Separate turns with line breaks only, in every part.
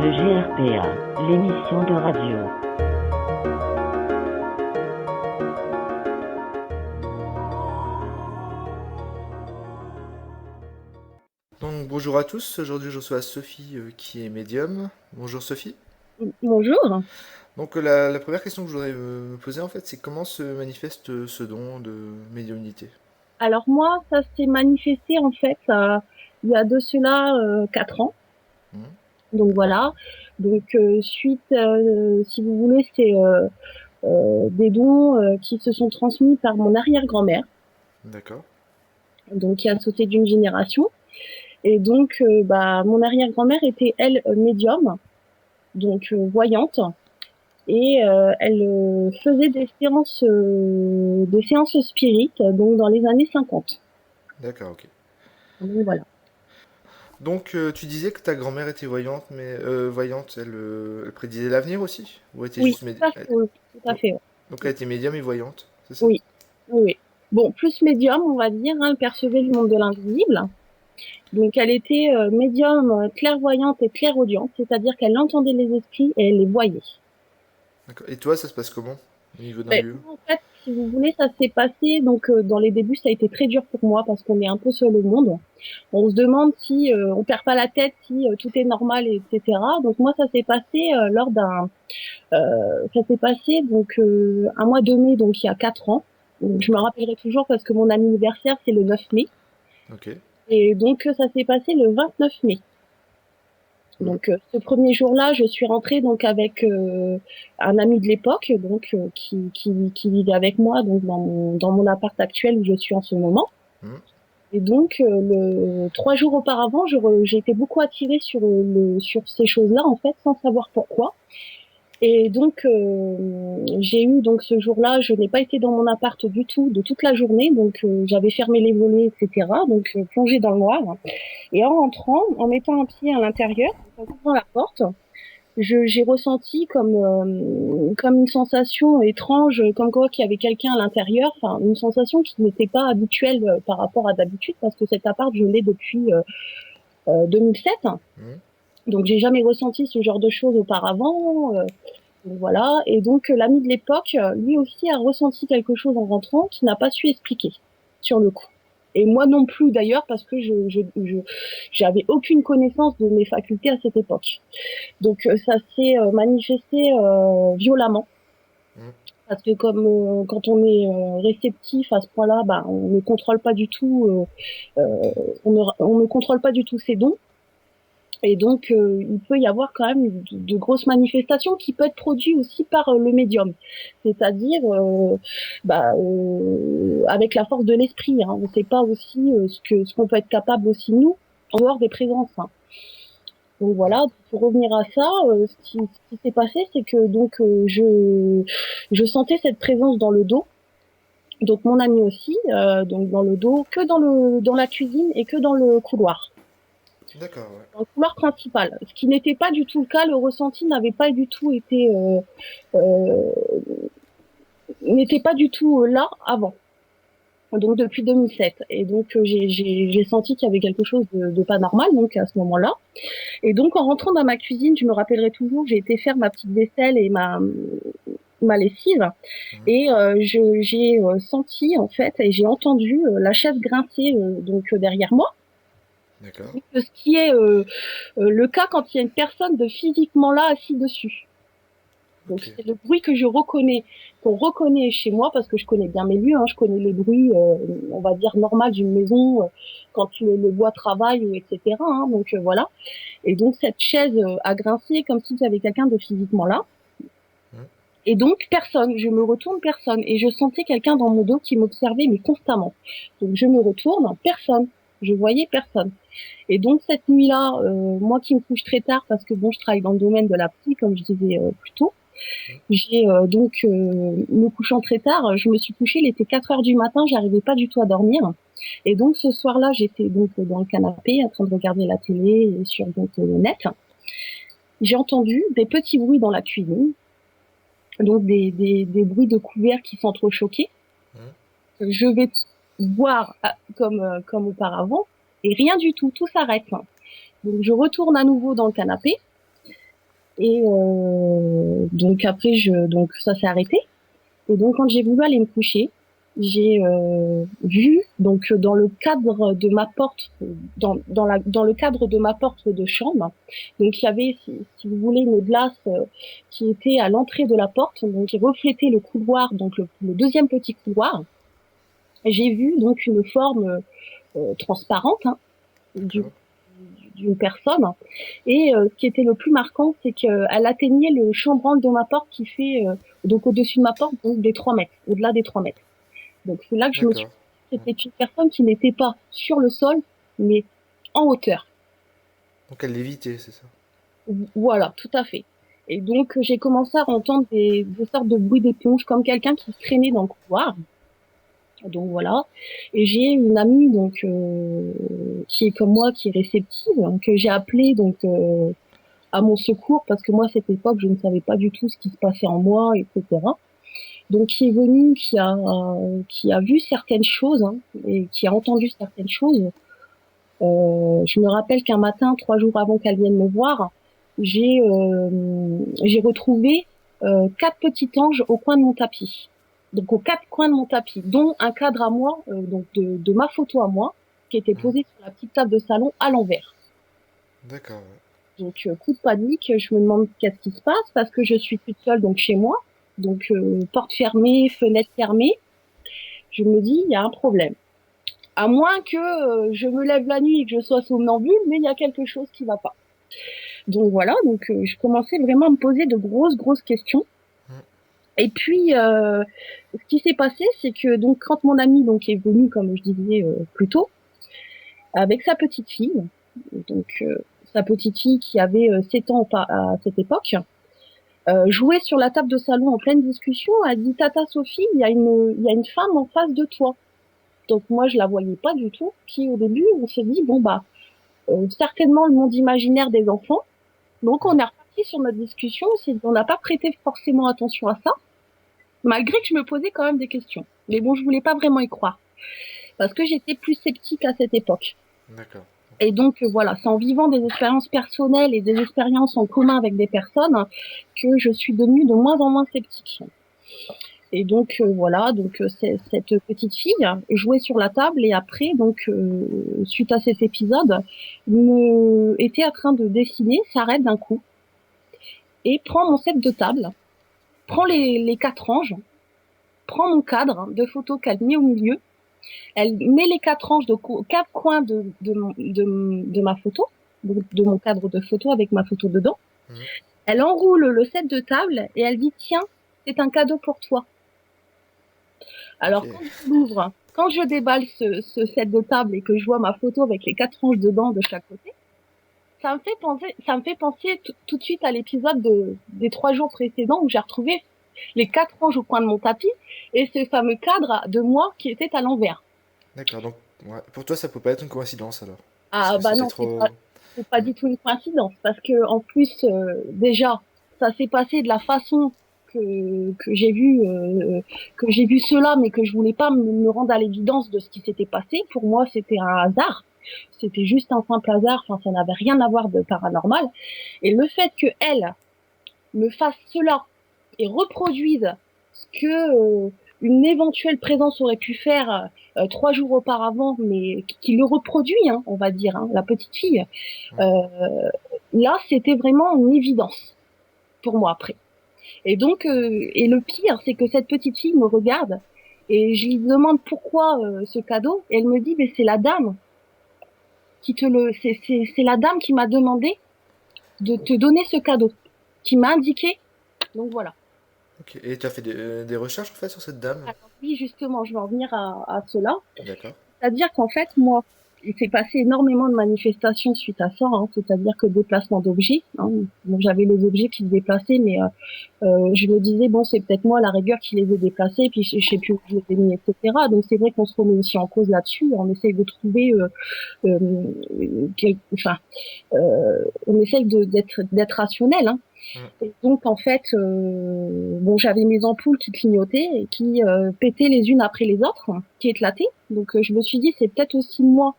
Le GRPA, l'émission de radio.
Donc bonjour à tous, aujourd'hui je reçois Sophie qui est médium. Bonjour Sophie.
Bonjour.
Donc la première question que je voudrais me poser en fait c'est comment se manifeste ce don de médiumnité?
Alors moi, ça s'est manifesté en fait il y a de cela 4 ans.
Mhm.
Donc voilà. Donc suite, si vous voulez, c'est des dons qui se sont transmis par mon arrière-grand-mère,
D'accord.
donc qui a sauté d'une génération. Et donc mon arrière-grand-mère était elle médium, donc voyante. Et elle faisait des séances spirites, donc dans les années 50.
D'accord, ok.
Donc voilà.
Donc tu disais que ta grand-mère était voyante, mais voyante, elle prédisait l'avenir aussi? Ou elle était
Oui,
juste
tout à fait, oui, tout à
donc,
fait.
donc elle était médium et voyante, c'est ça?
Oui, oui, oui. Bon, plus médium, on va dire, hein, elle percevait le monde de l'invisible. Donc, elle était médium, clairvoyante et clairaudiente, c'est-à-dire qu'elle entendait les esprits et elle les voyait.
D'accord. Et toi ça se passe comment? Au niveau d'un
Ben,
lieu?
en fait, si vous voulez, ça s'est passé. Donc, dans les débuts, ça a été très dur pour moi parce qu'on est un peu seul au monde. On se demande si on perd pas la tête, si tout est normal, etc. Donc, moi, ça s'est passé ça s'est passé donc un mois de mai, donc il y a 4 ans. Donc, je me
D'accord.
rappellerai toujours parce que mon anniversaire, c'est le 9 mai.
Ok.
Et donc, ça s'est passé le 29 mai.
Mhm.
Donc, ce premier jour-là, je suis rentrée donc avec un ami de l'époque, donc qui vivait avec moi, donc dans mon appart actuel où je suis en ce moment.
Mhm.
Et donc, 3 jours auparavant, j'ai été beaucoup attirée sur ces choses-là, en fait, sans savoir pourquoi. Et donc, j'ai eu donc ce jour-là, je n'ai pas été dans mon appart du tout, de toute la journée, donc j'avais fermé les volets, etc. Donc, plongée dans le noir. Et en rentrant, en mettant un pied à l'intérieur, en ouvrant la porte, j'ai ressenti comme une sensation étrange, comme quoi qu'il y avait quelqu'un à l'intérieur. Enfin, une sensation qui n'était pas habituelle par rapport à d'habitude, parce que cet appart, je l'ai depuis 2007.
Mhm.
Donc, j'ai jamais ressenti ce genre de choses auparavant. Donc voilà. Et donc, l'ami de l'époque, lui aussi a ressenti quelque chose en rentrant qu'il n'a pas su expliquer sur le coup. Et moi non plus d'ailleurs, parce que j'avais aucune connaissance de mes facultés à cette époque. Donc ça s'est manifesté violemment,
Mhm.
parce que comme quand on est réceptif à ce point-là, bah, on ne contrôle pas du tout, on ne contrôle pas du tout ses dons. Et donc, il peut y avoir quand même de grosses manifestations qui peuvent être produites aussi par le médium, c'est-à-dire avec la force de l'esprit. Hein. On ne sait pas aussi ce qu'on peut être capable aussi nous en dehors des présences. Hein. Donc voilà, pour revenir à ça, ce qui s'est passé, c'est que donc je sentais cette présence dans le dos. Donc mon ami aussi, donc dans le dos, que dans la cuisine et que dans le couloir.
D'accord, ouais.
Dans le couloir principal, ce qui n'était pas du tout le cas, le ressenti n'avait pas du tout été euh, n'était pas du tout là avant. Donc depuis 2007. Et donc j'ai senti qu'il y avait quelque chose de pas normal donc à ce moment-là. Et donc en rentrant dans ma cuisine, je me rappellerai toujours, j'ai été faire ma petite vaisselle et ma lessive
Mhm.
et j'ai senti en fait et j'ai entendu la chaise grincer donc derrière moi.
D'accord.
Ce qui est le cas quand il y a une personne de physiquement là assis dessus. Donc
Ok.
c'est le bruit que je reconnais, qu'on reconnaît chez moi parce que je connais bien mes lieux, hein, je connais les bruits, on va dire normal d'une maison quand le bois travaille, etc. Hein, donc voilà. Et donc cette chaise a grincé comme si j'avais quelqu'un de physiquement là.
Mhm.
Et donc personne, je me retourne personne et je sentais quelqu'un dans mon dos qui m'observait mais constamment. Donc je me retourne, personne, je voyais personne. Et donc cette nuit-là, moi qui me couche très tard parce que bon je travaille dans le domaine de la psy comme je disais plus tôt.
Mhm.
J'ai donc me couchant très tard, je me suis couchée, il était 4 heures du matin, j'arrivais pas du tout à dormir. Et donc ce soir-là, j'étais donc dans le canapé en train de regarder la télé et sur donc le net. J'ai entendu des petits bruits dans la cuisine, donc des bruits de couverts qui s'entrechoquaient.
Mhm.
Je vais boire comme auparavant et rien du tout, tout s'arrête. Donc je retourne à nouveau dans le canapé Et donc après, donc ça s'est arrêté. Et donc quand j'ai voulu aller me coucher, j'ai vu donc dans le cadre de ma porte, dans le cadre de ma porte de chambre, donc il y avait, si vous voulez, une glace qui était à l'entrée de la porte, donc qui reflétait le couloir, donc le deuxième petit couloir. Et j'ai vu donc une forme transparente, hein,
D'accord.
d'une personne. Et ce qui était le plus marquant, c'est qu'elle atteignait le chambranle de ma porte qui fait donc au-dessus de ma porte, donc des 3 mètres, au-delà des 3 mètres. Donc c'est là que je me suis
D'accord.
dit que c'était une personne qui n'était pas sur le sol, mais en hauteur.
Donc elle l'évitait, c'est ça?
Voilà, tout à fait. Et donc j'ai commencé à entendre des sortes de bruits d'éponge, comme quelqu'un qui traînait dans le couloir. Donc voilà. Et j'ai une amie donc qui est comme moi, qui est réceptive, hein, que j'ai appelée donc à mon secours parce que moi à cette époque je ne savais pas du tout ce qui se passait en moi, etc. Donc qui est venue, qui a vu certaines choses, hein, et qui a entendu certaines choses. Je me rappelle qu'un matin, 3 jours avant qu'elle vienne me voir, j'ai retrouvé 4 petits anges au coin de mon tapis. Donc aux 4 coins de mon tapis, dont un cadre à moi, donc de ma photo à moi, qui était
Mhm.
posé sur la petite table de salon à l'envers.
D'accord, ouais.
Donc coup de panique, je me demande qu'est-ce qui se passe parce que je suis toute seule donc chez moi, donc porte fermée, fenêtre fermée. Je me dis il y a un problème. À moins que je me lève la nuit et que je sois somnambule, mais il y a quelque chose qui va pas. Donc voilà, donc je commençais vraiment à me poser de grosses questions.
Mhm.
Et puis ce qui s'est passé, c'est que donc quand mon ami donc est venu, comme je disais plus tôt, avec sa petite fille, donc sa petite fille qui avait 7 ans à cette époque, jouait sur la table de salon en pleine discussion, a dit Tata Sophie, il y a une femme en face de toi. Donc moi je la voyais pas du tout. Puis au début on s'est dit bon bah certainement le monde imaginaire des enfants. Donc on
Mhm.
est reparti sur notre discussion, on n'a pas prêté forcément attention à ça, malgré que je me posais quand même des questions. Mais bon je voulais pas vraiment y croire parce que j'étais plus sceptique à cette époque.
D'accord.
Et donc voilà, c'est en vivant des expériences personnelles et des expériences en commun avec des personnes que je suis devenue de moins en moins sceptique. Et donc voilà, donc cette petite fille jouait sur la table et après donc suite à cet épisode, était en train de dessiner, s'arrête d'un coup et prend mon set de table, prend les 4 anges, prend mon cadre de photo qu'elle met au milieu, elle met les 4 anges de 4 coins de ma photo, de mon cadre de photo avec ma photo dedans.
Mhm.
Elle enroule le set de table et elle dit tiens, c'est un cadeau pour toi. Alors
Ok.
quand je l'ouvre, quand je déballe ce set de table et que je vois ma photo avec les 4 anges dedans de chaque côté, ça me fait penser tout de suite à l'épisode des 3 jours précédents où j'ai retrouvé les 4 anges au coin de mon tapis et ce fameux cadre de moi qui était à l'envers.
D'accord, donc ouais. Pour toi, ça peut pas être une coïncidence alors. Parce
Ah
que
bah
c'était
non,
trop.
c'est pas
Mhm.
du tout une coïncidence parce que en plus déjà ça s'est passé de la façon que j'ai vu cela mais que je voulais pas me rendre à l'évidence de ce qui s'était passé. Pour moi, c'était un hasard. C'était juste un simple hasard, enfin ça n'avait rien à voir de paranormal et le fait que elle me fasse cela et reproduise ce que une éventuelle présence aurait pu faire 3 jours auparavant, mais qui le reproduit, hein, on va dire, hein, la petite fille.
Mhm.
Euh, Là, c'était vraiment une évidence pour moi après. Et donc, et le pire, c'est que cette petite fille me regarde et je lui demande pourquoi ce cadeau. Et elle me dit, mais c'est la dame c'est la dame qui m'a demandé de te donner ce cadeau, qui m'a indiqué. Donc voilà.
Ok. Et tu as fait des recherches en fait sur cette dame?
Alors oui, justement, je vais en venir à cela.
D'accord.
C'est-à-dire qu'en fait, moi, il s'est passé énormément de manifestations suite à ça, hein, c'est-à-dire que déplacement d'objets. Hein. Bon, j'avais les objets qui se déplaçaient, mais je me disais, bon, c'est peut-être moi, la rigueur, qui les ai déplacés, puis je sais plus où je les ai mis, etc. Donc c'est vrai qu'on se remet aussi en cause là-dessus. On essaye de trouver, enfin, on essaye d'être rationnel. Hein.
Mhm.
Et donc en fait, bon, j'avais mes ampoules qui clignotaient et qui pétaient les unes après les autres, qui éclataient. Donc je me suis dit c'est peut-être aussi moi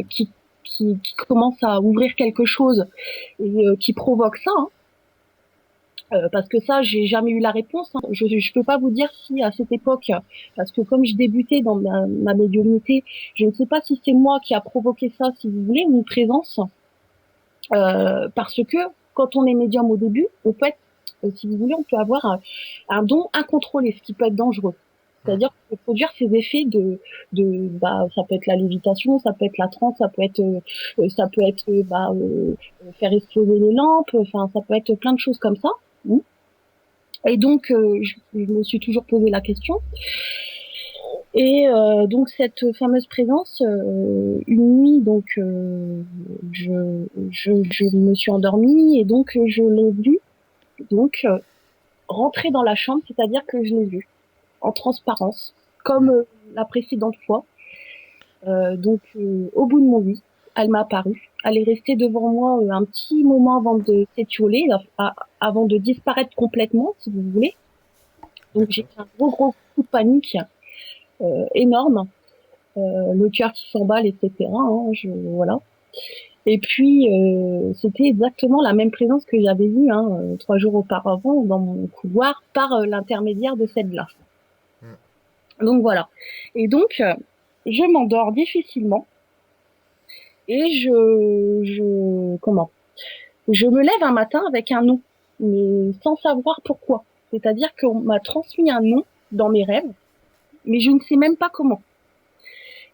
qui qui commence à ouvrir quelque chose et qui provoque ça. Hein. Parce que ça, j'ai jamais eu la réponse. Hein. Je peux pas vous dire si à cette époque, parce que comme je débutais dans ma médiumnité, je ne sais pas si c'est moi qui a provoqué ça, si vous voulez, ou une présence. Parce que quand on est médium au début, on peut être, si vous voulez, on peut avoir un don incontrôlé, ce qui peut être dangereux. C'est-à-dire qu'on peut produire ces effets ça peut être la lévitation, ça peut être la transe, ça peut être faire exploser les lampes, enfin ça peut être plein de choses comme ça. Et donc je me suis toujours posé la question. Et donc cette fameuse présence, une nuit, donc je me suis endormie et donc je l'ai vue donc rentrer dans la chambre, c'est-à-dire que je l'ai vue en transparence, comme la précédente fois. Au bout de mon lit, elle m'a apparu. Elle est restée devant moi un petit moment avant de s'étioler, avant de disparaître complètement, si vous voulez. Donc j'ai fait un gros coup de panique énorme, le cœur qui s'emballe, etc. Hein, voilà. Et puis c'était exactement la même présence que j'avais vue 3 jours auparavant dans mon couloir par l'intermédiaire de celle-là. Donc voilà. Et donc je m'endors difficilement et je me lève un matin avec un nom, mais sans savoir pourquoi. C'est-à-dire qu'on m'a transmis un nom dans mes rêves, mais je ne sais même pas comment.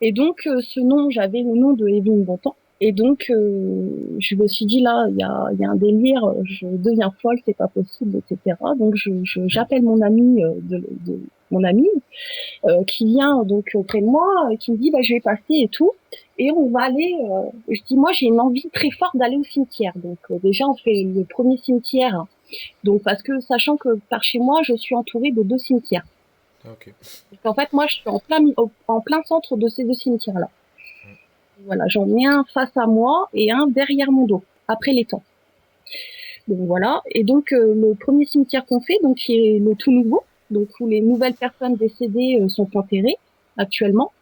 Et donc ce nom, j'avais le nom de Evelyne Bontemps. Et donc je me suis dit là, il y a un délire, je deviens folle, c'est pas possible, etc. Donc j'appelle mon ami mon ami qui vient donc auprès de moi, qui me dit je vais passer et tout, et on va aller. Je dis moi j'ai une envie très forte d'aller au cimetière. Donc déjà on fait le premier cimetière. Donc parce que sachant que par chez moi je suis entourée de 2 cimetières.
Okay.
Donc en fait moi je suis en plein centre de ces 2 cimetières là. Voilà, j'en ai un face à moi et un derrière mon dos, après l'étang. Donc voilà. Et donc le premier cimetière qu'on fait, donc qui est le tout nouveau, donc où les nouvelles personnes décédées sont enterrées actuellement.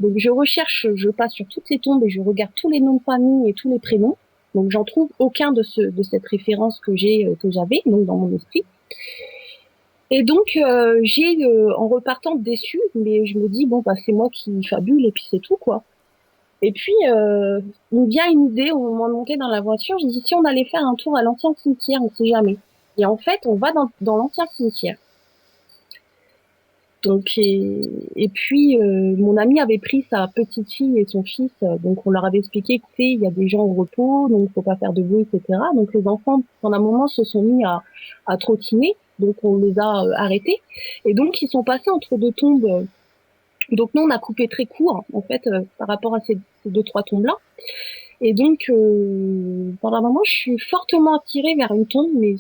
Donc je passe sur toutes les tombes et je regarde tous les noms de famille et tous les prénoms. Donc j'en trouve aucun de cette référence que j'avais donc dans mon esprit. Et donc en repartant déçue, mais je me dis c'est moi qui fabule et puis c'est tout quoi. Et puis, il me vient une idée au moment de monter dans la voiture. Je dis si on allait faire un tour à l'ancien cimetière, on sait jamais. Et en fait, on va dans l'ancien cimetière. Donc, et puis, mon ami avait pris sa petite fille et son fils. Donc, on leur avait expliqué que il y a des gens au repos, donc faut pas faire de bruit, etc. Donc, les enfants, pendant un moment, se sont mis à trottiner. Donc, on les a arrêtés. Et donc, ils sont passés entre 2 tombes. Donc nous on a coupé très court en fait par rapport à ces 2-3 tombes là. Et donc pendant un moment je suis fortement attirée vers une tombe mais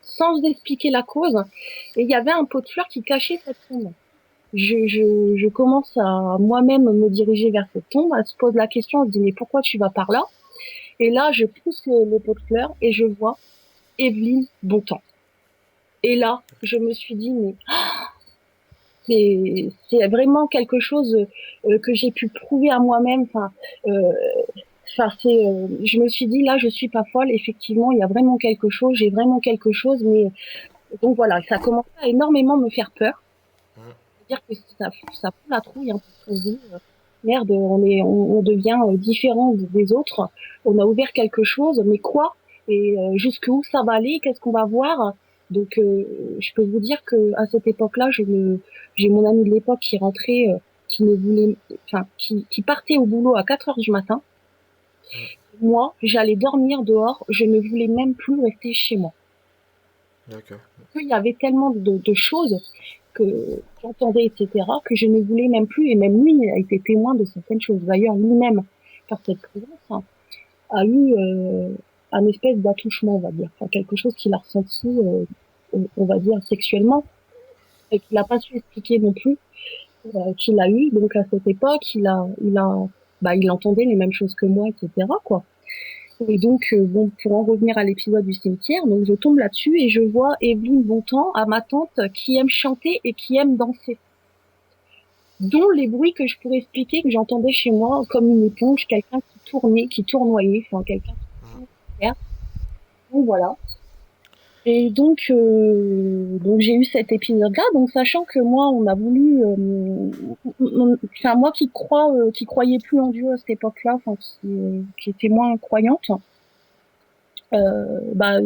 sans expliquer la cause. Et il y avait un pot de fleurs qui cachait cette tombe. Je commence à moi-même me diriger vers cette tombe. Elle se pose la question, elle se dit mais pourquoi tu vas par là? Et là je pousse le pot de fleurs et je vois Evelyne Bontemps. Et là je me suis dit mais c'est vraiment quelque chose que j'ai pu prouver à moi-même. Je me suis dit là, je suis pas folle. Effectivement, il y a vraiment quelque chose. J'ai vraiment quelque chose. Mais donc voilà, ça commence à énormément me faire peur. C'est-à-dire que ça fout la trouille. Hein, parce qu'on se dit, merde, on devient différent des autres. On a ouvert quelque chose, mais quoi? Et jusqu'où ça va aller? Qu'est-ce qu'on va voir? Donc, je peux vous dire que à cette époque-là, j'ai mon ami de l'époque qui rentrait, qui partait au boulot à 4 heures du matin. Moi, j'allais dormir dehors. Je ne voulais même plus rester chez moi.
D'accord.
Il y avait tellement de choses que j'entendais, etc., que je ne voulais même plus. Et même lui a été témoin de certaines choses. D'ailleurs, lui-même, par cette présence, a eu un espèce d'attouchement, on va dire, quelque chose qu'il a ressenti, on va dire sexuellement, et qu'il n'a pas su expliquer non plus, qu'il a eu. Donc à cette époque, il entendait les mêmes choses que moi, etc. quoi. Et donc pour en revenir à l'épisode du cimetière, donc je tombe là-dessus et je vois Evelyne Bontemps, à ma tante, qui aime chanter et qui aime danser. dont les bruits que je pourrais expliquer que j'entendais chez moi comme une éponge, quelqu'un qui tournait, qui tournoyait, enfin quelqu'un qui tournait. Donc voilà. Et donc j'ai eu cet épisode-là. Donc sachant que moi, on a voulu, enfin moi qui croyais plus en Dieu à cette époque-là, enfin qui était moins croyante, bah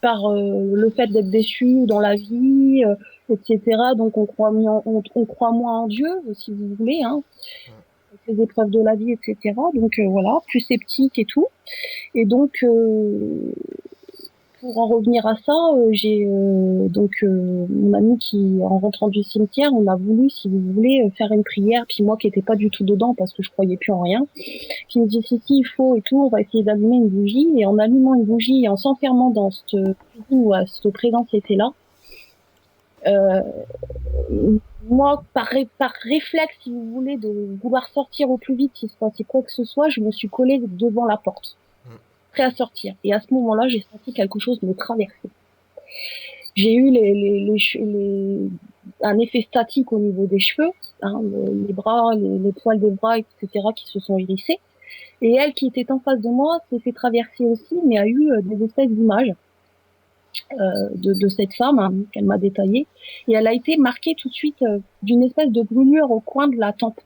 par le fait d'être déçu dans la vie, etc. Donc on croit moins en Dieu, si vous voulez, hein, avec les épreuves de la vie, etc. Donc voilà, plus sceptique et tout. Et donc pour en revenir à ça, j'ai mon ami qui, en rentrant du cimetière, on a voulu, si vous voulez, faire une prière. Puis moi qui étais pas du tout dedans parce que je croyais plus en rien, qui me dit si il faut et tout, on va essayer d'allumer une bougie. Et en allumant une bougie et en s'enfermant dans cette cuisine où cette présence était là, euh, moi par réflexe, si vous voulez, de vouloir sortir au plus vite s'il se passait quoi que ce soit, je me suis collée devant la porte, prêt à sortir. Et à ce moment-là, j'ai senti quelque chose me traverser. J'ai eu un effet statique au niveau des cheveux, hein, les bras, les poils des bras, etc., qui se sont hérissés. Et elle, qui était en face de moi, s'est fait traverser aussi, mais a eu des espèces d'images de cette femme, hein, qu'elle m'a détaillée. Et elle a été marquée tout de suite d'une espèce de brûlure au coin de la tempe.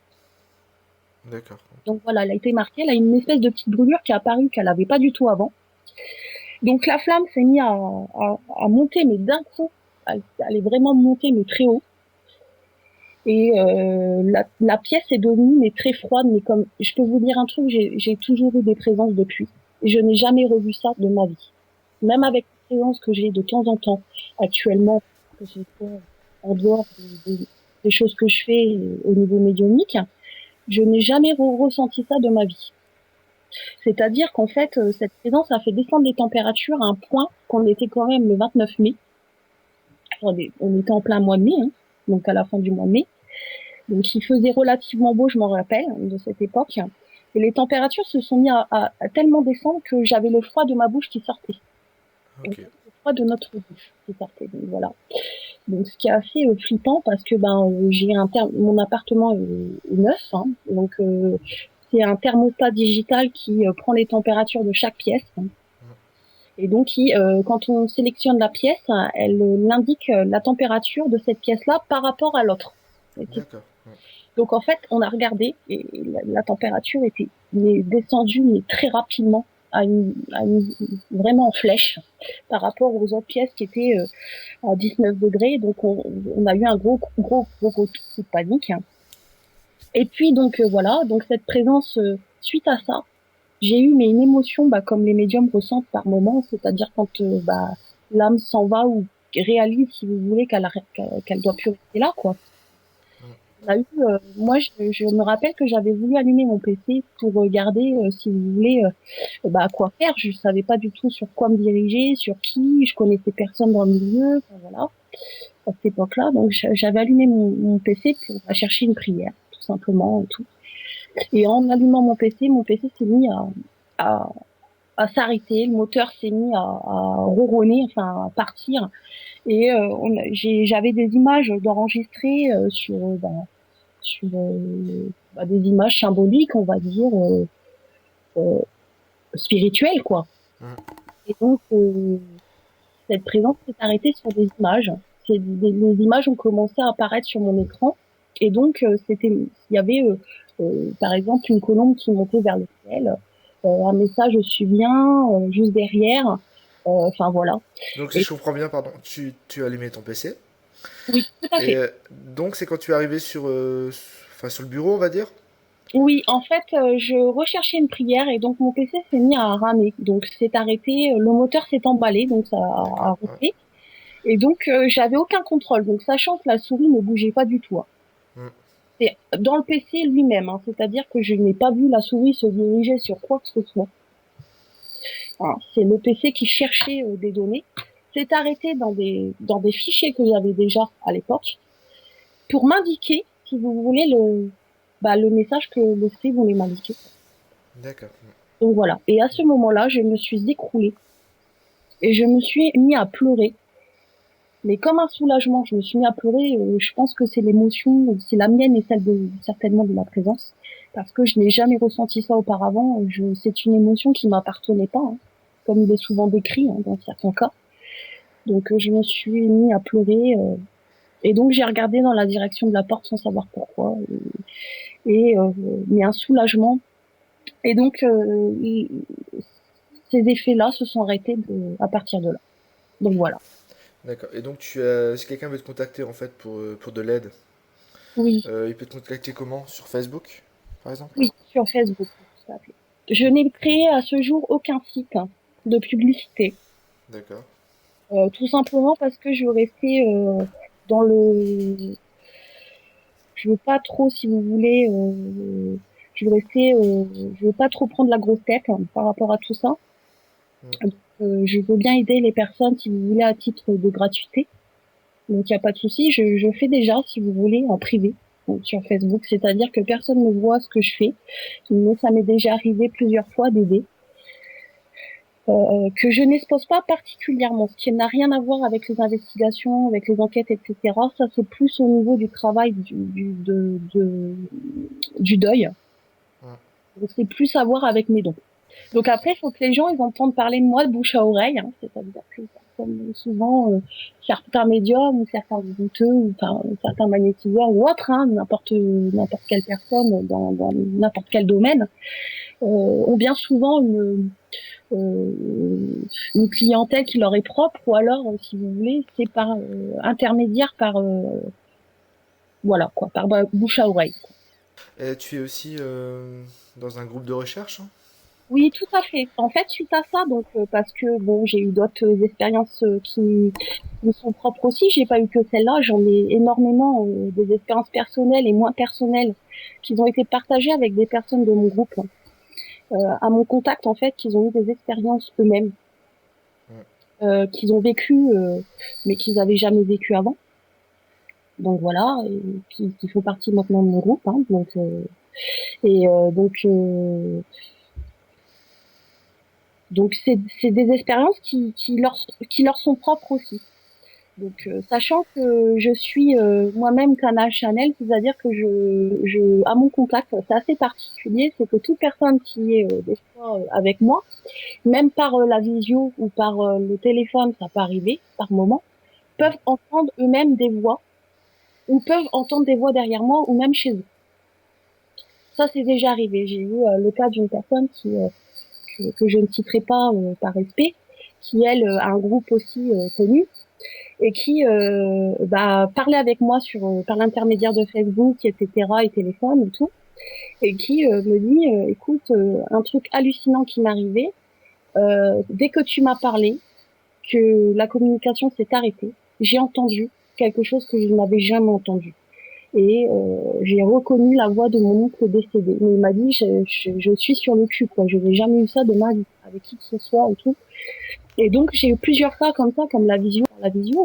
D'accord.
Donc voilà, elle a été marquée, elle a une espèce de petite brûlure qui est apparue qu'elle n'avait pas du tout avant. Donc la flamme s'est mise à monter, mais d'un coup, elle est vraiment montée, mais très haut. Et la pièce est devenue mais très froide, mais comme je peux vous dire un truc, j'ai toujours eu des présences depuis. Et je n'ai jamais revu ça de ma vie. Même avec les présences que j'ai de temps en temps actuellement, que ce soit en dehors des choses que je fais au niveau médiumnique, je n'ai jamais ressenti ça de ma vie. C'est-à-dire qu'en fait, cette présence a fait descendre les températures à un point qu'on était quand même le 29 mai. On était en plein mois de mai, hein, donc à la fin du mois de mai. Donc il faisait relativement beau, je m'en rappelle, de cette époque. Et les températures se sont mis à tellement descendre que j'avais le froid de ma bouche qui sortait.
Ok.
Le froid de notre bouche qui sortait. Donc voilà. Donc ce qui est assez flippant parce que j'ai mon appartement est neuf, hein, donc c'est un thermostat digital qui prend les températures de chaque pièce. Et donc, quand on sélectionne la pièce, elle indique la température de cette pièce-là par rapport à l'autre.
D'accord.
Donc, en fait, on a regardé et la température était descendue mais très rapidement vraiment en flèche par rapport aux autres pièces qui étaient à 19 degrés. Donc, on a eu un gros coup de panique. Et puis, donc, voilà. Donc, cette présence, suite à ça, j'ai eu une émotion comme les médiums ressentent par moment, c'est-à-dire quand l'âme s'en va ou réalise, si vous voulez, qu'elle doit plus rester là, quoi. On a eu, moi, je me rappelle que j'avais voulu allumer mon PC pour regarder, si vous voulez, quoi faire. Je savais pas du tout sur quoi me diriger, sur qui. Je connaissais personne dans le milieu. Enfin, voilà, à cette époque-là. Donc, j'avais allumé mon PC pour chercher une prière, tout simplement, et tout. Et en allumant mon PC s'est mis à s'arrêter, le moteur s'est mis à ronronner, enfin à partir. Et j'avais des images d'enregistrer sur des images symboliques, on va dire spirituelles, quoi. Et donc cette présence s'est arrêtée sur des images. Les images ont commencé à apparaître sur mon écran. Et donc il y avait par exemple une colombe qui montait vers le ciel. Un message je suis bien juste derrière, enfin voilà.
Donc si je comprends bien, pardon, tu as allumé ton PC.
Oui, tout à fait.
Et donc c'est quand tu es arrivé sur le bureau, on va dire.
Oui, en fait, je recherchais une prière et donc mon PC s'est mis à ramer. Donc c'est arrêté, le moteur s'est emballé, donc ça a
D'accord.
arrêté. Et donc j'avais aucun contrôle. Donc sachant que la souris ne bougeait pas du tout, hein. C'est dans le PC lui-même, hein, c'est-à-dire que je n'ai pas vu la souris se diriger sur quoi que ce soit. Hein, c'est le PC qui cherchait des données. C'est arrêté dans des fichiers que j'avais déjà à l'époque pour m'indiquer, si vous voulez, le message que le script voulait m'indiquer.
D'accord.
Donc voilà. Et à ce moment-là, je me suis écroulée et je me suis mis à pleurer. Mais comme un soulagement, je me suis mis à pleurer. Je pense que c'est l'émotion, c'est la mienne et celle de certainement de ma présence, parce que je n'ai jamais ressenti ça auparavant. C'est une émotion qui m'appartenait pas, hein, comme il est souvent décrit hein, dans certains cas. Donc je me suis mis à pleurer et donc j'ai regardé dans la direction de la porte sans savoir pourquoi mais un soulagement. Et donc ces effets-là se sont arrêtés à partir de là. Donc voilà.
D'accord. Et donc, si quelqu'un veut te contacter en fait pour de l'aide,
Oui,
il peut te contacter comment? Sur Facebook, par exemple?
oui, sur Facebook. Tout à fait. Je n'ai créé à ce jour aucun site hein, de publicité,
D'accord.
tout simplement parce que je veux rester dans le. Je veux pas trop, si vous voulez, je veux rester, je veux pas trop prendre la grosse tête hein, par rapport à tout ça.
Mm.
Je veux bien aider les personnes, si vous voulez, à titre de gratuité. Donc il n'y a pas de souci. Je fais déjà, si vous voulez, en privé donc, sur Facebook, c'est-à-dire que personne ne voit ce que je fais. Mais ça m'est déjà arrivé plusieurs fois d'aider. Que je n'expose pas particulièrement, ce qui n'a rien à voir avec les investigations, avec les enquêtes, etc. Ça, c'est plus au niveau du travail du deuil.
Mm.
Donc, c'est plus à voir avec mes dons. Donc après, il faut que les gens ils entendent parler de moi de bouche à oreille, hein, c'est-à-dire que comme souvent certains médiums ou certains douteux ou enfin, certains magnétiseurs ou autres, hein, n'importe quelle personne dans n'importe quel domaine, ont bien souvent une clientèle qui leur est propre ou alors, si vous voulez, c'est par intermédiaire par voilà quoi, par bouche à oreille.
Et tu es aussi dans un groupe de recherche, hein?
Oui, tout à fait. En fait, suite à ça, donc parce que bon, j'ai eu d'autres expériences qui me sont propres aussi. J'ai pas eu que celle-là. J'en ai énormément des expériences personnelles et moins personnelles qui ont été partagées avec des personnes de mon groupe à mon contact en fait, qui ont eu des expériences eux-mêmes,
Mm.
qu'ils ont vécu mais qu'ils avaient jamais vécu avant. Donc voilà, et qui font partie maintenant de mon groupe. Hein, donc et donc donc c'est des expériences qui leur sont propres aussi. Donc sachant que je suis moi-même canal Chanel, c'est-à-dire que à mon contact, c'est assez particulier, c'est que toute personne qui est des fois avec moi, même par la visio ou par le téléphone, ça peut arriver par moment,
Mm.
peuvent entendre eux-mêmes des voix ou peuvent entendre des voix derrière moi ou même chez eux. Ça c'est déjà arrivé. J'ai eu le cas d'une personne que je ne citerai pas par respect, qui elle a un groupe aussi connu et qui parlait avec moi par l'intermédiaire de Facebook, etc. et téléphone et tout, et qui me dit écoute, un truc hallucinant qui m'arrivait, dès que tu m'as parlé, que la communication s'est arrêtée, j'ai entendu quelque chose que je n'avais jamais entendu. Et j'ai reconnu la voix de mon oncle décédé. Mais il m'a dit je suis sur le cul quoi, je n'ai jamais eu ça de ma vie avec qui que ce soit et tout. Et donc j'ai eu plusieurs cas comme ça, comme la visio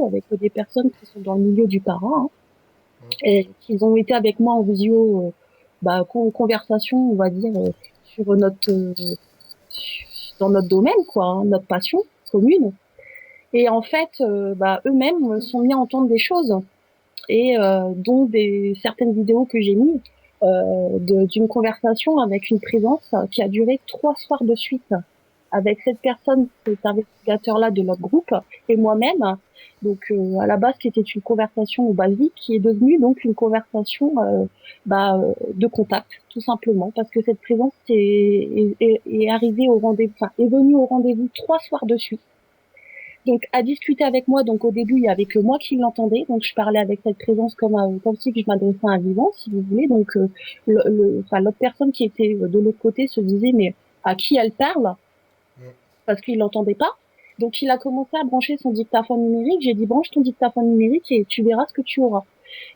avec des personnes qui sont dans le milieu du para hein,
Mm.
et qui ont été avec moi en visio, conversation, on va dire sur dans notre domaine quoi, hein, notre passion commune. Et en fait, eux-mêmes sont mis à entendre des choses et dont certaines vidéos que j'ai mises d'une conversation avec une présence qui a duré 3 soirs de suite avec cette personne, cet investigateur-là de notre groupe et moi-même. Donc à la base, c'était une conversation basique qui est devenue donc une conversation de contact, tout simplement, parce que cette présence est arrivée au rendez-vous, enfin est venue au rendez-vous 3 soirs de suite. Donc à discuter avec moi. Donc au début, il y avait que moi qui l'entendais, donc je parlais avec cette présence comme si je m'adressais à un vivant, si vous voulez. Donc l'autre personne qui était de l'autre côté se disait mais à qui elle parle
Mm.
parce qu'il l'entendait pas. Donc il a commencé à brancher son dictaphone numérique. J'ai dit branche ton dictaphone numérique et tu verras ce que tu auras.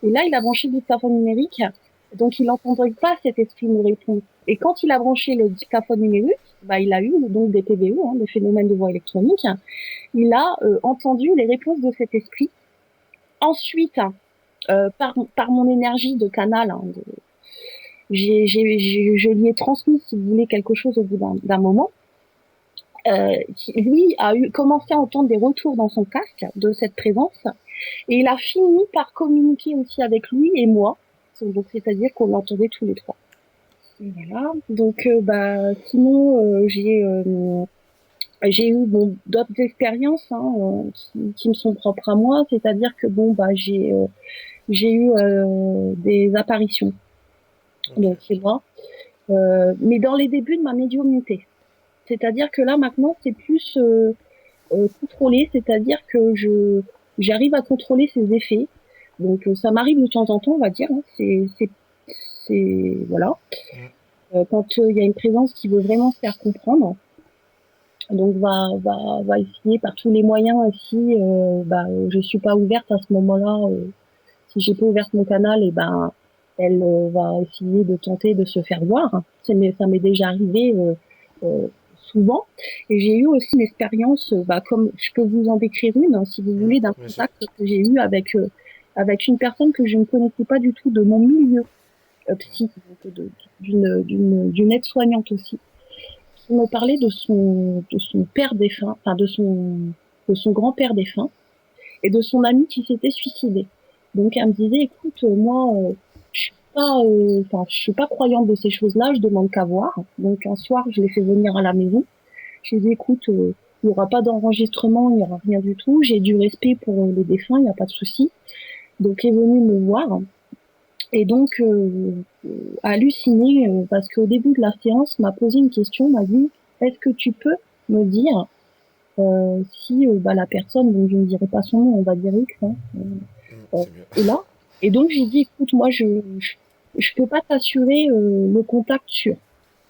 Et là il a branché le dictaphone numérique, donc il n'entendait pas cet esprit me répondre. Et quand il a branché le dictaphone numérique, il a eu donc des PVE, hein, des phénomènes de voix électronique. Il a entendu les réponses de cet esprit. Ensuite, par mon énergie de canal, hein, je lui ai transmis, si vous voulez, quelque chose au bout d'un moment. Lui a commencé à entendre des retours dans son casque de cette présence Et il a fini par communiquer aussi avec lui et moi. Donc, c'est-à-dire qu'on l'entendait tous les trois. Et voilà. Donc, sinon, j'ai eu d'autres expériences qui me sont propres à moi. C'est-à-dire que j'ai eu des apparitions.
Ok.
Donc, c'est moi. Mais dans les débuts de ma médiumnité. C'est-à-dire que là, maintenant, c'est plus contrôlé. C'est-à-dire que j'arrive à contrôler ses effets. Donc, ça m'arrive de temps en temps, on va dire. Hein. Voilà.
Mm.
Quand il y a une présence qui veut vraiment se faire comprendre, donc va essayer par tous les moyens. Si je suis pas ouverte à ce moment-là, si j'ai pas ouvert mon canal, et ben elle va essayer de tenter de se faire voir. Ça m'est déjà arrivé euh, souvent. Et j'ai eu aussi une expérience, comme je peux vous en décrire une, hein, si vous voulez, d'un
Bien sûr.
contact que j'ai eu avec une personne que je ne connaissais pas du tout de mon milieu psy, donc d'une aide-soignante aussi, qui me parlait de son père défunt, enfin de son grand-père défunt et de son ami qui s'était suicidé. Donc elle me disait, écoute, moi, je suis pas croyante de ces choses-là, je demande qu'à voir. Donc un soir, je l'ai fait venir à la maison. Je lui ai dit, écoute, il n'y aura pas d'enregistrement, il n'y aura rien du tout. J'ai du respect pour les défunts, il n'y a pas de souci. Donc elle est venue me voir. Et donc, halluciné, parce qu'au début de la séance, m'a posé une question, m'a dit, est-ce que tu peux me dire si la personne, donc je ne dirai pas son nom, on va dire X, hein,
C'est mieux.
est là. Et donc j'ai dit, écoute, moi je peux pas t'assurer le contact sûr.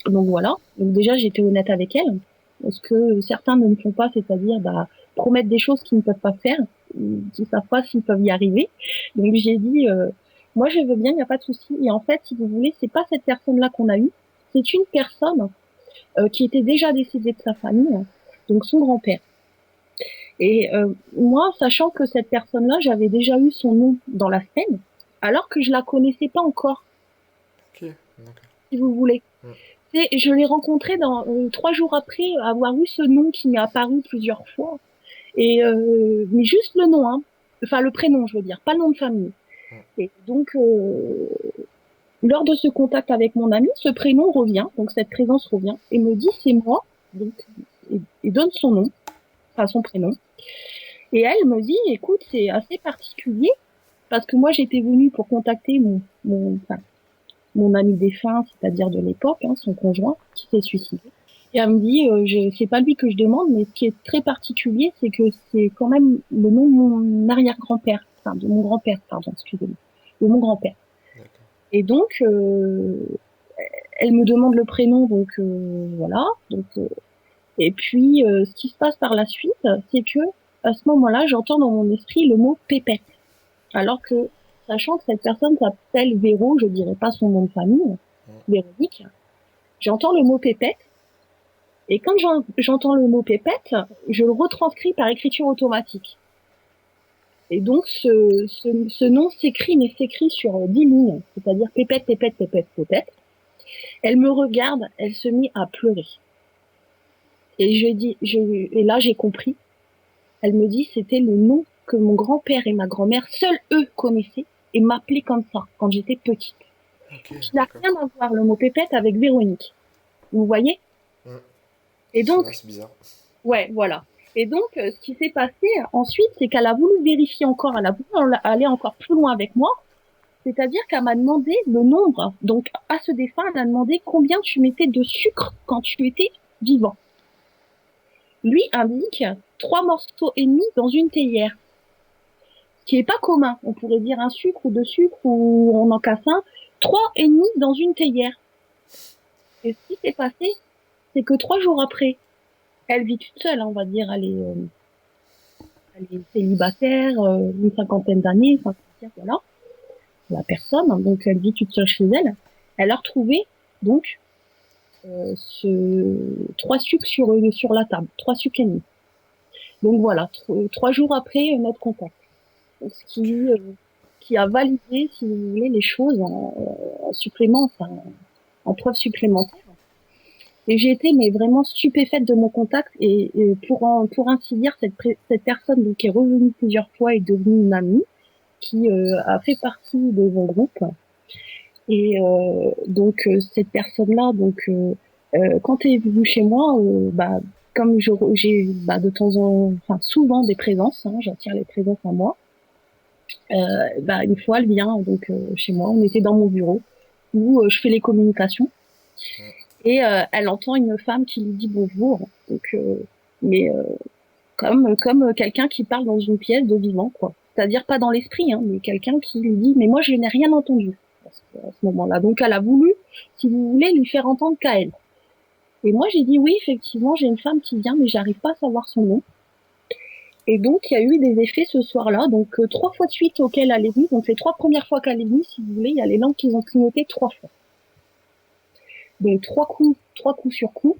Donc voilà. Donc déjà j'étais honnête avec elle, parce que certains ne le font pas, c'est-à-dire promettre des choses qu'ils ne peuvent pas faire, qui savent pas s'ils peuvent y arriver. Donc j'ai dit, moi je veux bien, il n'y a pas de souci. Et en fait, si vous voulez, c'est pas cette personne-là qu'on a eue, c'est une personne qui était déjà décédée de sa famille, donc son grand-père. Et moi, sachant que cette personne-là, j'avais déjà eu son nom dans la scène, alors que je la connaissais pas encore,
Ok, d'accord.
si vous voulez.
Mm.
Je l'ai rencontrée 3 jours après avoir eu ce nom qui m'est apparu plusieurs fois. Et mais juste le nom, hein. Enfin le prénom, je veux dire, pas le nom de famille.
Mm.
Et donc, lors de ce contact avec mon ami, ce prénom revient, donc cette présence revient, et me dit c'est moi, donc, et donne son nom, enfin son prénom. Et elle me dit, écoute, c'est assez particulier, parce que moi j'étais venue pour contacter mon ami défunt, c'est-à-dire de l'époque, hein, son conjoint, qui s'est suicidé. Et elle me dit, c'est pas lui que je demande, mais ce qui est très particulier, c'est que c'est quand même le nom de mon arrière-grand-père, enfin de mon grand-père, pardon, excusez-moi, de mon grand-père.
D'accord.
Et donc, elle me demande le prénom, donc voilà. Donc, et puis, ce qui se passe par la suite, c'est que à ce moment-là, j'entends dans mon esprit le mot pépette, alors que sachant que cette personne s'appelle Véro, je dirais pas son nom de famille, Véronique, j'entends le mot pépette. Et quand j'entends le mot pépette, je le retranscris par écriture automatique. Et donc, ce nom s'écrit, mais s'écrit sur 10 lignes, c'est-à-dire pépette, pépette, pépette, pépette. Elle me regarde, elle se mit à pleurer. Et là, j'ai compris. Elle me dit, c'était le nom que mon grand-père et ma grand-mère, seuls eux, connaissaient et m'appelaient comme ça, quand j'étais petite.
Ok,
Qui n'a
d'accord.
rien à voir, le mot pépette, avec Véronique. Vous voyez?
Mm.
Et donc,
C'est bizarre.
ouais, voilà. Et donc, ce qui s'est passé ensuite, c'est qu'elle a voulu vérifier encore, elle a voulu aller encore plus loin avec moi. C'est-à-dire qu'elle m'a demandé le nombre. Donc, à ce défunt, elle a demandé combien tu mettais de sucre quand tu étais vivant. Lui indique 3,5 morceaux dans une théière. Ce qui est pas commun. On pourrait dire un sucre ou deux sucres ou on en casse un. 3,5 dans une théière. Et ce qui s'est passé, c'est que 3 jours après, elle vit toute seule, hein, on va dire, elle est célibataire, une cinquantaine d'années, enfin, voilà, la personne, donc elle vit toute seule chez elle. Elle a retrouvé, donc, 3 sucres sur la table, 3,5 sucres. Donc voilà, 3 jours après notre contact. Ce qui a validé, si vous voulez, les choses en supplément, enfin, en preuve supplémentaire. Et j'ai été mais vraiment stupéfaite de mon contact et pour ainsi dire cette personne donc qui est revenue plusieurs fois est devenue une amie qui a fait partie de mon groupe et donc cette personne-là donc quand elle est venue chez moi bah comme j'ai bah de temps en enfin souvent des présences hein, j'attire les présences à moi bah une fois elle vient donc chez moi on était dans mon bureau où je fais les communications et elle entend une femme qui lui dit bonjour donc mais comme quelqu'un qui parle dans une pièce de vivant quoi, c'est-à-dire pas dans l'esprit hein, mais quelqu'un qui lui dit mais moi je n'ai rien entendu à ce moment-là, donc elle a voulu si vous voulez lui faire entendre qu'à elle. Et moi j'ai dit oui effectivement j'ai une femme qui vient mais j'arrive pas à savoir son nom. Et donc il y a eu des effets ce soir-là, donc 3 fois de suite auxquelles elle est venue, donc les 3 premières fois qu'elle est venue si vous voulez il y a les lampes qui ont clignoté 3 fois. Donc 3 coups sur coup.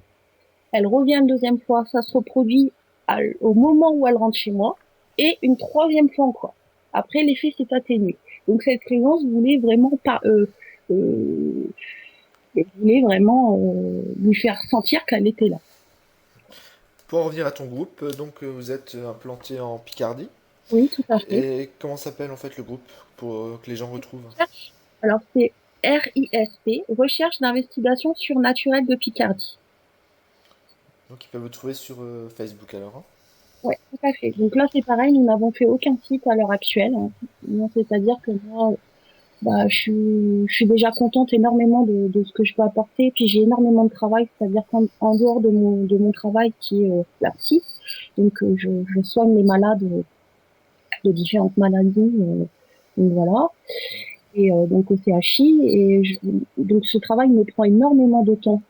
Elle revient une deuxième fois, ça se reproduit au moment où elle rentre chez moi, et une troisième fois encore. Après, l'effet s'est atténué. Donc cette présence voulait vraiment pas, voulait vraiment lui faire sentir qu'elle était là.
Pour en revenir à ton groupe, donc vous êtes implanté en Picardie.
Oui, tout à fait.
Et comment s'appelle en fait le groupe pour que les gens retrouvent?
Alors c'est RISP, Recherche d'investigation surnaturelle de Picardie.
Donc ils peuvent vous trouver sur Facebook alors. Hein.
Ouais, tout à fait. Donc là c'est pareil, nous n'avons fait aucun site à l'heure actuelle. Hein. C'est-à-dire que moi, bah, je suis déjà contente énormément de ce que je peux apporter. Puis j'ai énormément de travail, c'est-à-dire qu'en dehors de mon travail qui est la psy, donc je soigne les malades de différentes maladies. Donc voilà. Et donc au CHI. Et donc ce travail me prend énormément de temps.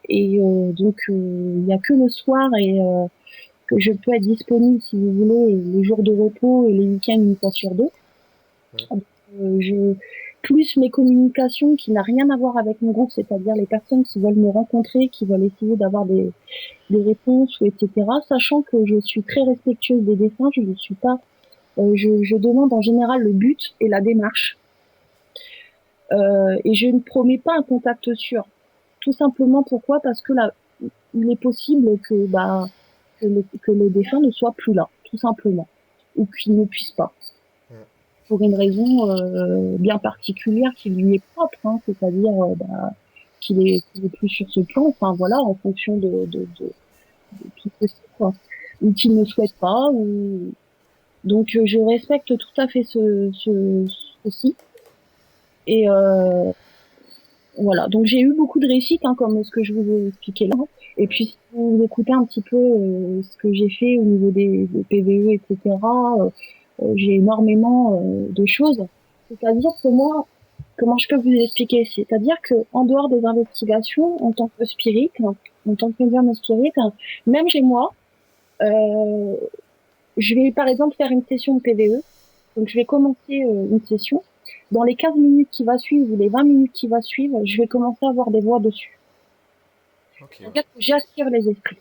Et donc il y a que le soir et que je peux être disponible si vous voulez les jours de repos et les week-ends une fois sur deux. Plus mes communications qui n'a rien à voir avec mon groupe, c'est-à-dire les personnes qui veulent me rencontrer, qui veulent essayer d'avoir des réponses ou etc. Sachant que je suis très respectueuse des dessins, je ne suis pas, je demande en général le but et la démarche. Et je ne promets pas un contact sûr. Tout simplement pourquoi? Parce que là, il est possible que le défunt ne soit plus là, tout simplement, ou qu'il ne puisse pas. Pour une raison bien particulière qui lui est propre, hein, c'est-à-dire qu'il est plus sur ce plan, enfin voilà, en fonction de tout ceci, quoi, ou qu'il ne souhaite pas, ou donc je respecte tout à fait ceci, et voilà, donc j'ai eu beaucoup de réussite, hein, comme ce que je vous ai expliqué là, et puis si vous écoutez un petit peu ce que j'ai fait au niveau des PVE, etc., j'ai énormément de choses. C'est-à-dire que moi, comment je peux vous expliquer? C'est-à-dire que en dehors des investigations, en tant que spirit, en tant que médium spirit, même chez moi, je vais par exemple faire une session de PVE. Donc je vais commencer une session. Dans les 15 minutes qui va suivre ou les 20 minutes qui va suivre, je vais commencer à avoir des voix dessus. Okay, c'est-à-dire que j'attire les esprits.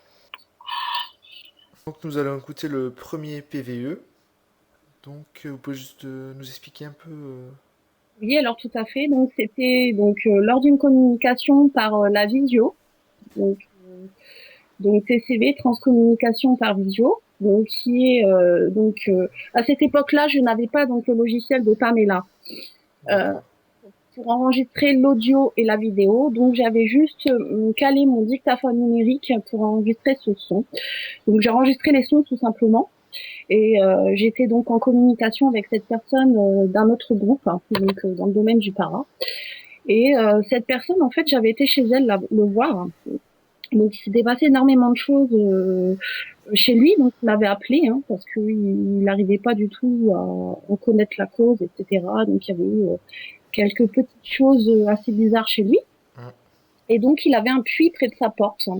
Donc nous allons écouter le premier PVE. Donc vous pouvez juste nous expliquer un peu
Oui, alors tout à fait. Donc c'était lors d'une communication par la visio. Donc TCV, transcommunication par visio. Donc qui est à cette époque-là, je n'avais pas donc le logiciel de Pamela pour enregistrer l'audio et la vidéo. Donc j'avais juste calé mon dictaphone numérique pour enregistrer ce son. Donc j'ai enregistré les sons tout simplement. Et j'étais donc en communication avec cette personne d'un autre groupe, hein, donc dans le domaine du para. Et cette personne, en fait, j'avais été chez elle le voir. Donc il s'était passé énormément de choses chez lui, donc il m'avait appelé hein, parce qu'il n'arrivait pas du tout à en connaître la cause, etc. Donc il y avait eu quelques petites choses assez bizarres chez lui. Et donc il avait un puits près de sa porte. Hein.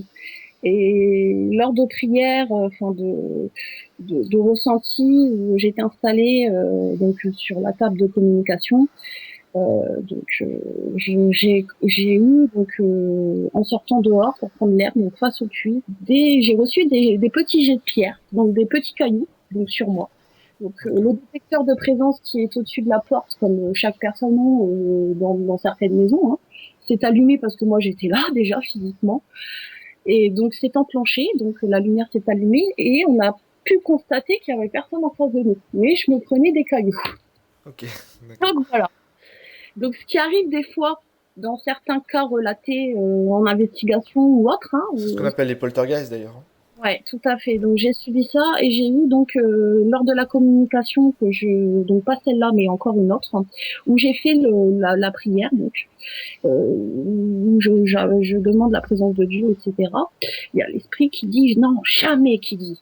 Et lors de prières, enfin de ressentis, où j'étais installée donc sur la table de communication. J'ai eu donc en sortant dehors pour prendre l'air, donc face au puits, j'ai reçu des petits jets de pierre, donc des petits cailloux, donc sur moi. Donc le détecteur de présence qui est au-dessus de la porte, comme chaque personne dans certaines maisons, hein, s'est allumé parce que moi j'étais là déjà physiquement. Et donc c'est enclenché, donc la lumière s'est allumée et on a pu constater qu'il y avait personne en face de nous. Mais je me prenais des cailloux.
Ok, d'accord.
Donc voilà. Donc ce qui arrive des fois dans certains cas relatés en investigation ou autre, hein,
C'est ce qu'on appelle les poltergeists d'ailleurs, hein.
ouais, tout à fait. Donc j'ai subi ça et j'ai eu donc lors de la communication que donc pas celle-là mais encore une autre hein, où j'ai fait la prière donc où je demande la présence de Dieu etc. Il y a l'esprit qui dit non jamais qui dit.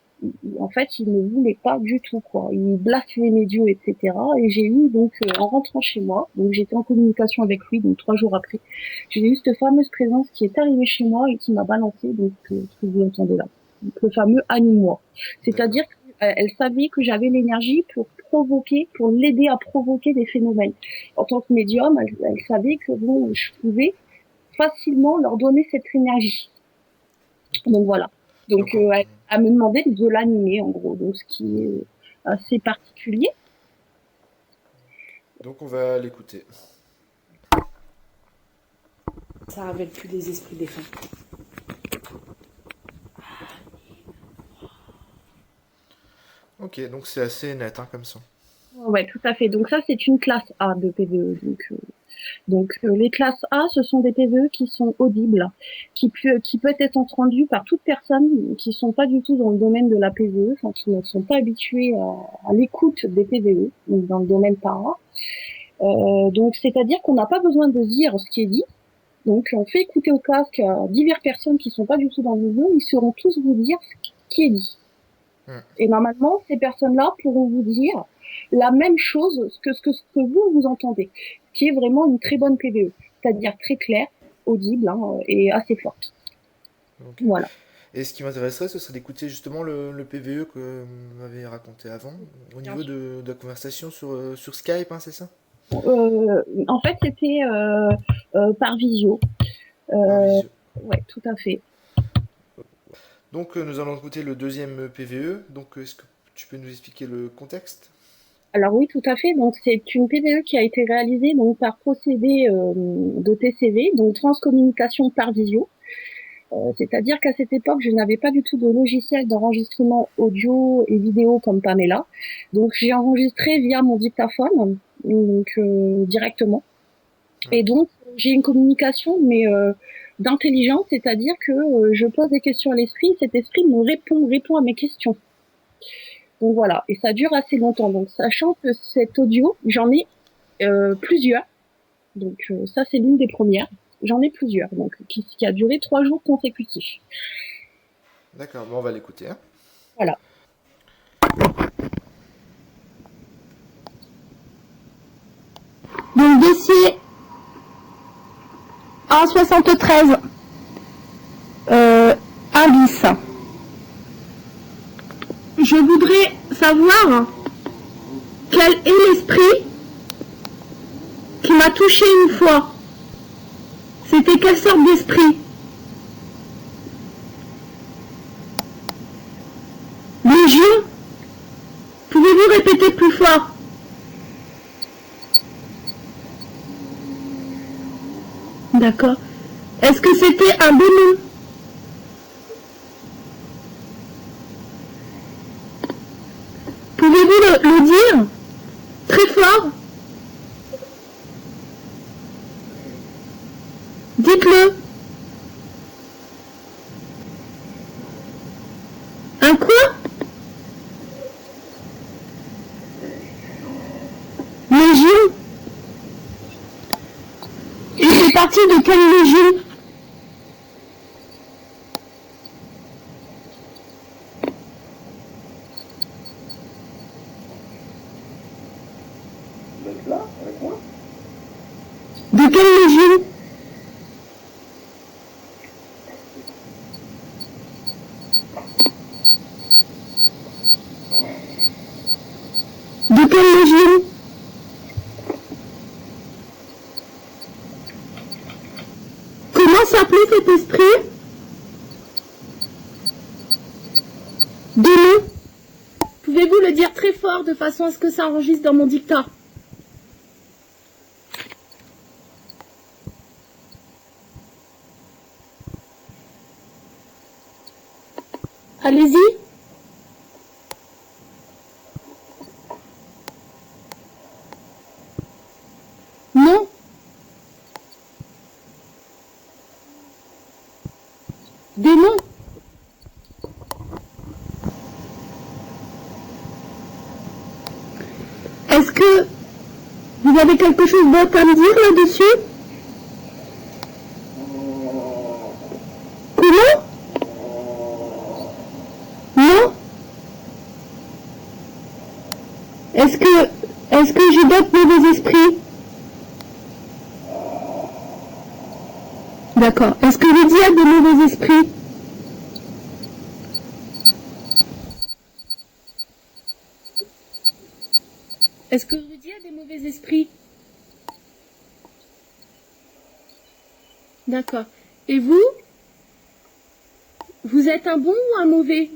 En fait, il ne voulait pas du tout quoi. Il blasphémait Dieu etc. Et j'ai eu donc en rentrant chez moi, donc j'étais en communication avec lui donc 3 jours après, j'ai eu cette fameuse présence qui est arrivée chez moi et qui m'a balancé donc ce que vous entendez là le fameux anime-moi. C'est-à-dire qu'elle savait que j'avais l'énergie pour provoquer, pour l'aider à provoquer des phénomènes. En tant que médium, elle savait que bon, je pouvais facilement leur donner cette énergie. Donc voilà. Donc elle me demandait de l'animer en gros, donc ce qui est assez particulier.
Donc on va l'écouter.
Ça rappelle plus les esprits des femmes.
Ok, donc c'est assez net hein, comme ça.
Ouais, tout à fait. Donc ça, c'est une classe A de PVE. Donc les classes A, ce sont des PVE qui sont audibles, qui peuvent être entendus par toute personne qui sont pas du tout dans le domaine de la PVE, enfin qui ne sont pas habitués à l'écoute des PVE, donc dans le domaine para. Donc c'est-à-dire qu'on n'a pas besoin de dire ce qui est dit. Donc on fait écouter au casque à diverses personnes qui sont pas du tout dans le milieu, ils sauront tous vous dire ce qui est dit. Et normalement, ces personnes-là pourront vous dire la même chose que ce que vous entendez, qui est vraiment une très bonne PVE, c'est-à-dire très claire, audible hein, et assez forte.
Okay.
Voilà.
Et ce qui m'intéresserait, ce serait d'écouter justement le PVE que vous m'avez raconté avant, au niveau de la conversation sur Skype, hein, c'est ça?
En fait, c'était par visio.
Par visio.
Ouais, tout à fait.
Donc nous allons écouter le deuxième PVE. Donc est-ce que tu peux nous expliquer le contexte?
Alors oui, tout à fait. Donc c'est une PVE qui a été réalisée donc par procédé de TCV, donc transcommunication par visio. C'est-à-dire qu'à cette époque, je n'avais pas du tout de logiciel d'enregistrement audio et vidéo comme Pamela. Donc j'ai enregistré via mon dictaphone, donc directement. Et donc j'ai une communication mais d'intelligence, c'est-à-dire que je pose des questions à l'esprit, cet esprit me répond à mes questions. Donc voilà, et ça dure assez longtemps. Donc sachant que cet audio, j'en ai plusieurs. Donc ça c'est l'une des premières. J'en ai plusieurs, donc qui a duré 3 jours consécutifs.
D'accord, bon on va l'écouter. Hein.
Voilà.
Donc dossier 173 1 bis. Je voudrais savoir quel est l'esprit qui m'a touché une fois. C'était quelle sorte d'esprit? Légion? Pouvez-vous répéter plus fort? D'accord. Est-ce que c'était un démon? Pouvez-vous le dire très fort? Dites-le. Un quoi? Légion? Il fait partie de quelle légion?
Vous êtes là avec moi?
De quelle légion? De quelle légion? Comment s'appelait cet esprit? Démon. Pouvez-vous le dire très fort de façon à ce que ça enregistre dans mon dictat? Allez-y. Non. Démon. Est-ce que vous avez quelque chose d'autre à me dire là-dessus? Comment? Non? Est-ce que j'ai d'autres mauvais esprits? D'accord. Est-ce que Lydia a des mauvais esprits? Est-ce que Rudy a des mauvais esprits? D'accord. Et vous? Vous êtes un bon ou un mauvais?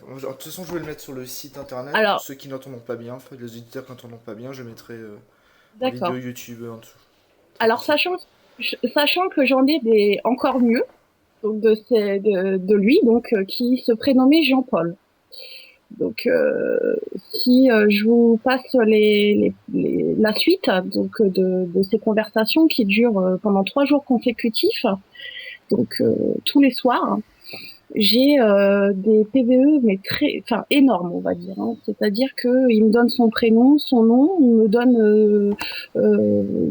De toute façon, je vais le mettre sur le site internet.
Alors-
Pour ceux qui n'entendront pas bien, enfin, les auditeurs qui n'entendront pas bien, je mettrai en
D'accord.
vidéo YouTube en dessous.
Alors, sachant que j'en ai des encore mieux, donc de lui, donc qui se prénommait Jean-Paul. Donc, si je vous passe la suite donc de ces conversations qui durent pendant 3 jours consécutifs, donc tous les soirs, j'ai des PVE mais énormes, on va dire. Hein. C'est-à-dire que il me donne son prénom, son nom, il me donne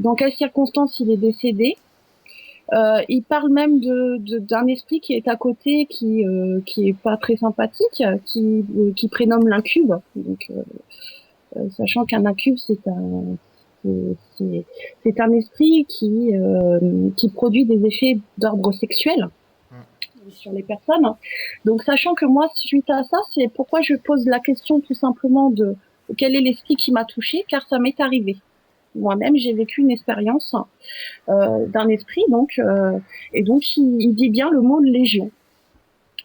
dans quelles circonstances il est décédé. Il parle même d'un esprit qui est à côté, qui est pas très sympathique, qui prénomme l'incube. Donc, sachant qu'un incube c'est un esprit qui produit des effets d'ordre sexuel sur les personnes. Donc, sachant que moi, suite à ça, c'est pourquoi je pose la question tout simplement de quel est l'esprit qui m'a touchée, car ça m'est arrivé. Moi-même, j'ai vécu une expérience d'un esprit, donc et donc il dit bien le mot légion.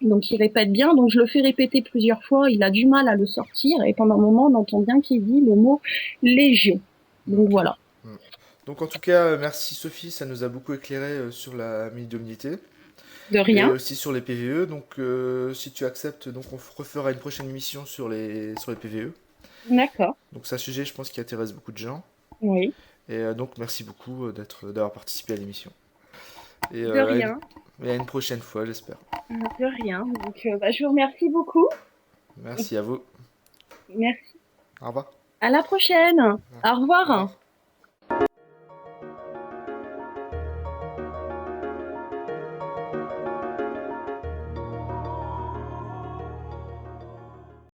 Donc il répète bien, donc je le fais répéter plusieurs fois, il a du mal à le sortir, et pendant un moment, on entend bien qu'il dit le mot légion. Donc voilà.
Donc en tout cas, merci Sophie, ça nous a beaucoup éclairé sur la médiumnité.
De rien.
Et aussi sur les PVE. Donc si tu acceptes, donc on refera une prochaine émission sur les PVE.
D'accord.
Donc c'est un sujet, je pense, qui intéresse beaucoup de gens.
Oui.
Et donc merci beaucoup d'avoir participé à l'émission. Et,
De rien.
À une prochaine fois, j'espère.
De rien. Donc je vous remercie beaucoup.
Merci à vous.
Merci.
Au revoir.
À la prochaine. Au revoir.
Au revoir.